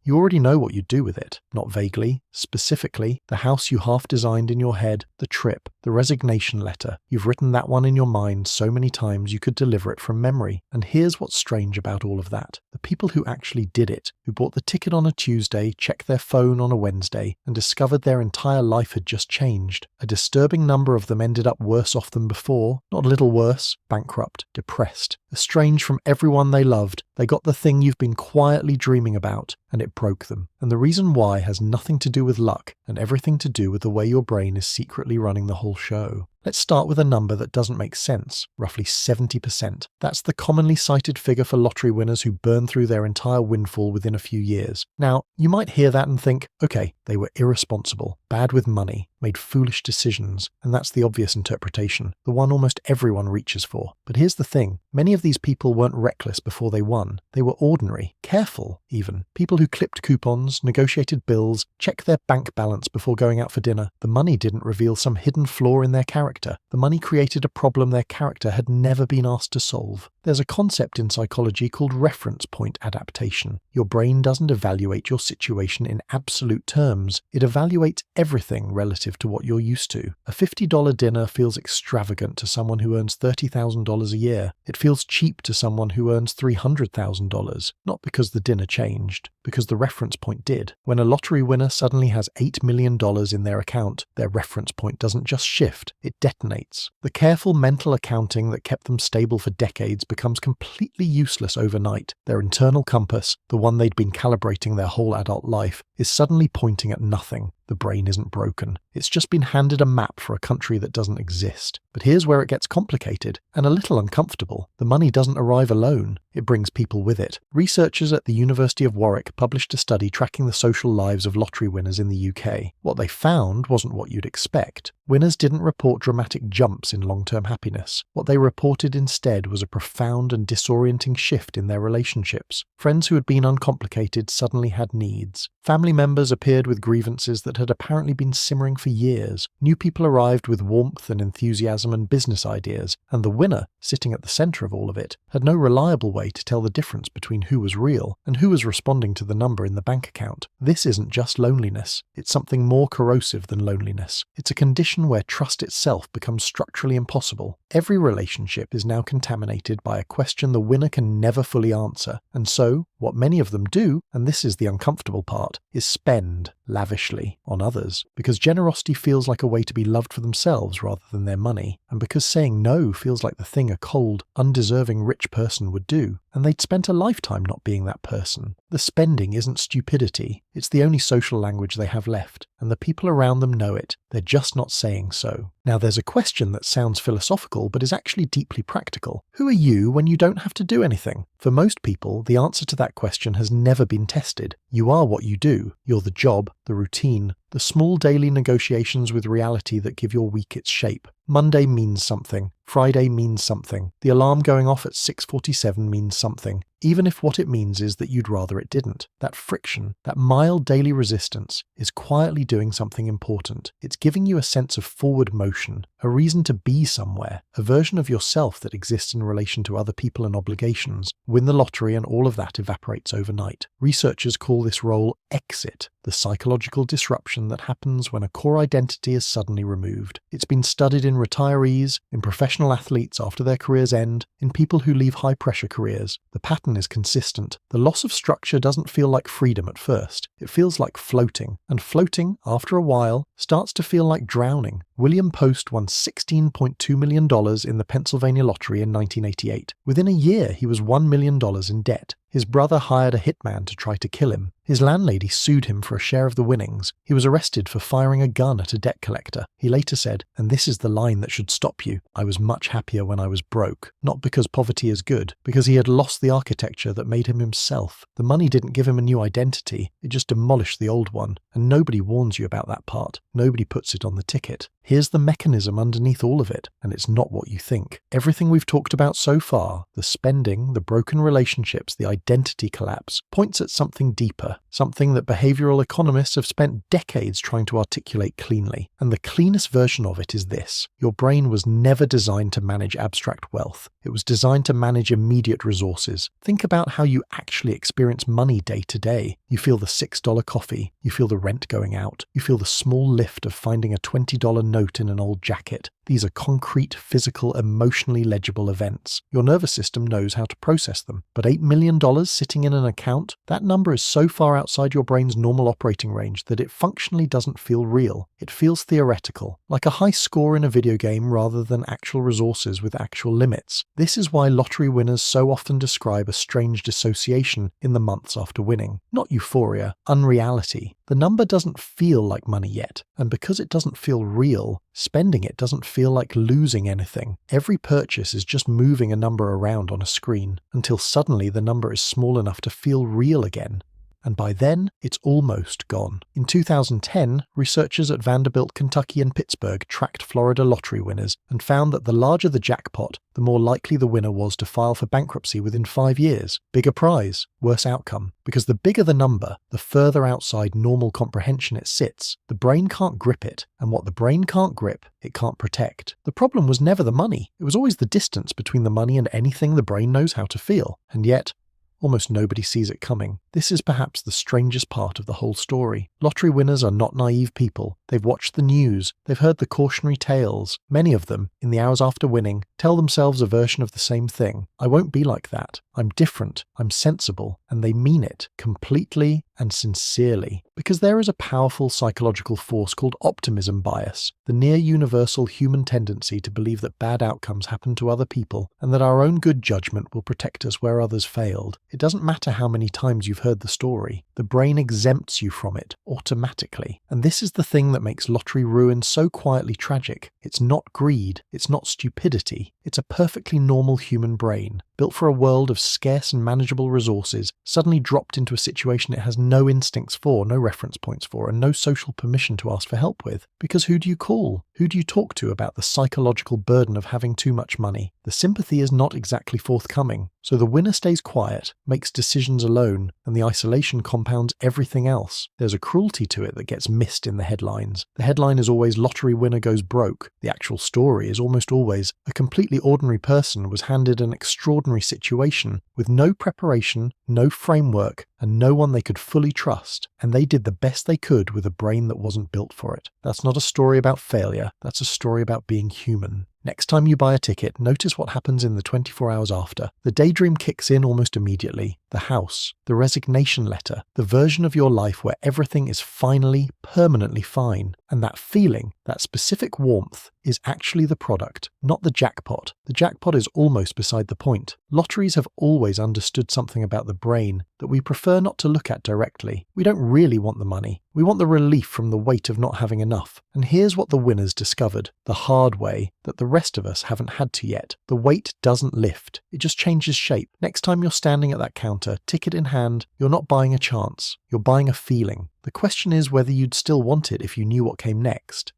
You already know what you'd do with it. Not vaguely, specifically, the house you half designed in your head, the trip, the resignation letter. You've written that one in your mind so many times you could deliver it from memory. And here's what's strange about all of that. The people who actually did it, who bought the ticket on a Tuesday, checked their phone on a Wednesday, and discovered their entire life had just changed. A disturbing number of them ended up worse off than before, not a little worse, bankrupt, depressed, estranged from everyone they loved. They got the thing you've been quietly dreaming about, and it broke them. And the reason why has nothing to do with luck, and everything to do with the way your brain is secretly running the whole show. Let's start with a number that doesn't make sense, roughly 70%. That's the commonly cited figure for lottery winners who burn through their entire windfall within a few years. Now, you might hear that and think, okay, they were irresponsible, bad with money, made foolish decisions, and that's the obvious interpretation, the one almost everyone reaches for. But here's the thing, many of these people weren't reckless before they won. They were ordinary, careful even. People who clipped coupons, negotiated bills, checked their bank balance before going out for dinner. The money didn't reveal some hidden flaw in their character. The money created a problem their character had never been asked to solve. There's a concept in psychology called reference point adaptation. Your brain doesn't evaluate your situation in absolute terms. It evaluates everything relative to what you're used to. A $50 dinner feels extravagant to someone who earns $30,000 a year. It feels cheap to someone who earns $300,000, not because the dinner changed, because the reference point did. When a lottery winner suddenly has $8 million in their account, their reference point doesn't just shift, it detonates. The careful mental accounting that kept them stable for decades becomes completely useless overnight. Their internal compass, the one they'd been calibrating their whole adult life, is suddenly pointing at nothing. The brain isn't broken. It's just been handed a map for a country that doesn't exist. But here's where it gets complicated and a little uncomfortable. The money doesn't arrive alone. It brings people with it. Researchers at the University of Warwick published a study tracking the social lives of lottery winners in the UK. What they found wasn't what you'd expect. Winners didn't report dramatic jumps in long-term happiness. What they reported instead was a profound and disorienting shift in their relationships. Friends who had been uncomplicated suddenly had needs. Family members appeared with grievances that had apparently been simmering for years. New people arrived with warmth and enthusiasm and business ideas, and the winner, sitting at the center of all of it, had no reliable way to tell the difference between who was real and who was responding to the number in the bank account. This isn't just loneliness. It's something more corrosive than loneliness. It's a condition where trust itself becomes structurally impossible. Every relationship is now contaminated by a question the winner can never fully answer, and so, what many of them do, and this is the uncomfortable part, is spend lavishly on others, because generosity feels like a way to be loved for themselves rather than their money, and because saying no feels like the thing a cold, undeserving rich person would do, and they'd spent a lifetime not being that person. The spending isn't stupidity, it's the only social language they have left, and the people around them know it, they're just not saying so. Now there's a question that sounds philosophical but is actually deeply practical. Who are you when you don't have to do anything? For most people, the answer to that question has never been tested. You are what you do. You're the job, the routine, the small daily negotiations with reality that give your week its shape. Monday means something. Friday means something. The alarm going off at 6:47 means something, even if what it means is that you'd rather it didn't. That friction, that mild daily resistance, is quietly doing something important. It's giving you a sense of forward motion, a reason to be somewhere, a version of yourself that exists in relation to other people and obligations. Win the lottery and all of that evaporates overnight. Researchers call this role exit, the psychological disruption that happens when a core identity is suddenly removed. It's been studied in retirees, in professional athletes after their careers end, in people who leave high-pressure careers. The pattern is consistent. The loss of structure doesn't feel like freedom at first. It feels like floating, and floating, after a while, starts to feel like drowning. William Post won $16.2 million in the Pennsylvania lottery in 1988. Within a year, he was $1 million in debt. His brother hired a hitman to try to kill him. His landlady sued him for a share of the winnings. He was arrested for firing a gun at a debt collector. He later said, and this is the line that should stop you, I was much happier when I was broke. Not because poverty is good, because he had lost the architecture that made him himself. The money didn't give him a new identity, it just demolished the old one. And nobody warns you about that part. Nobody puts it on the ticket. Here's the mechanism underneath all of it, and it's not what you think. Everything we've talked about so far, the spending, the broken relationships, the identity collapse, points at something deeper, something that behavioral economists have spent decades trying to articulate cleanly. And the cleanest version of it is this: your brain was never designed to manage abstract wealth. It was designed to manage immediate resources. Think about how you actually experience money day to day. You feel the $6 coffee, you feel the rent going out, you feel the small lift of finding a $20 note in an old jacket. These are concrete, physical, emotionally legible events. Your nervous system knows how to process them. But $8 million sitting in an account, that number is so far outside your brain's normal operating range that it functionally doesn't feel real. It feels theoretical, like a high score in a video game rather than actual resources with actual limits. This is why lottery winners so often describe a strange dissociation in the months after winning. Not euphoria, unreality. The number doesn't feel like money yet, and because it doesn't feel real, spending it doesn't feel like losing anything. Every purchase is just moving a number around on a screen, until suddenly the number is small enough to feel real again. And by then, it's almost gone. In 2010, researchers at Vanderbilt, Kentucky and Pittsburgh tracked Florida lottery winners and found that the larger the jackpot, the more likely the winner was to file for bankruptcy within 5 years. Bigger prize, worse outcome. Because the bigger the number, the further outside normal comprehension it sits. The brain can't grip it, and what the brain can't grip, it can't protect. The problem was never the money. It was always the distance between the money and anything the brain knows how to feel. And yet, almost nobody sees it coming. This is perhaps the strangest part of the whole story. Lottery winners are not naive people. They've watched the news. They've heard the cautionary tales. Many of them, in the hours after winning, tell themselves a version of the same thing. I won't be like that. I'm different. I'm sensible. And they mean it completely and sincerely. Because there is a powerful psychological force called optimism bias, the near universal human tendency to believe that bad outcomes happen to other people and that our own good judgment will protect us where others failed. It doesn't matter how many times you've heard the story. The brain exempts you from it automatically. And this is the thing that makes lottery ruin so quietly tragic. It's not greed. It's not stupidity. It's a perfectly normal human brain, built for a world of scarce and manageable resources, suddenly dropped into a situation it has no instincts for, no reference points for, and no social permission to ask for help with. Because who do you call? Who do you talk to about the psychological burden of having too much money? The sympathy is not exactly forthcoming. So the winner stays quiet, makes decisions alone, and the isolation compounds everything else. There's a cruelty to it that gets missed in the headlines. The headline is always "Lottery winner goes broke." The actual story is almost always a completely ordinary person was handed an extraordinary situation with no preparation, no framework, and no one they could fully trust, and they did the best they could with a brain that wasn't built for it. That's not a story about failure, that's a story about being human. Next time you buy a ticket, notice what happens in the 24 hours after. The daydream kicks in almost immediately. The house, the resignation letter, the version of your life where everything is finally, permanently fine. And that feeling, that specific warmth, is actually the product, not the jackpot. The jackpot is almost beside the point. Lotteries have always understood something about the brain that we prefer not to look at directly. We don't really want the money. We want the relief from the weight of not having enough. And here's what the winners discovered, the hard way, that the rest of us haven't had to yet. The weight doesn't lift. It just changes shape. Next time you're standing at that counter, ticket in hand, you're not buying a chance. You're buying a feeling. The question is whether you'd still want it if you knew what came next.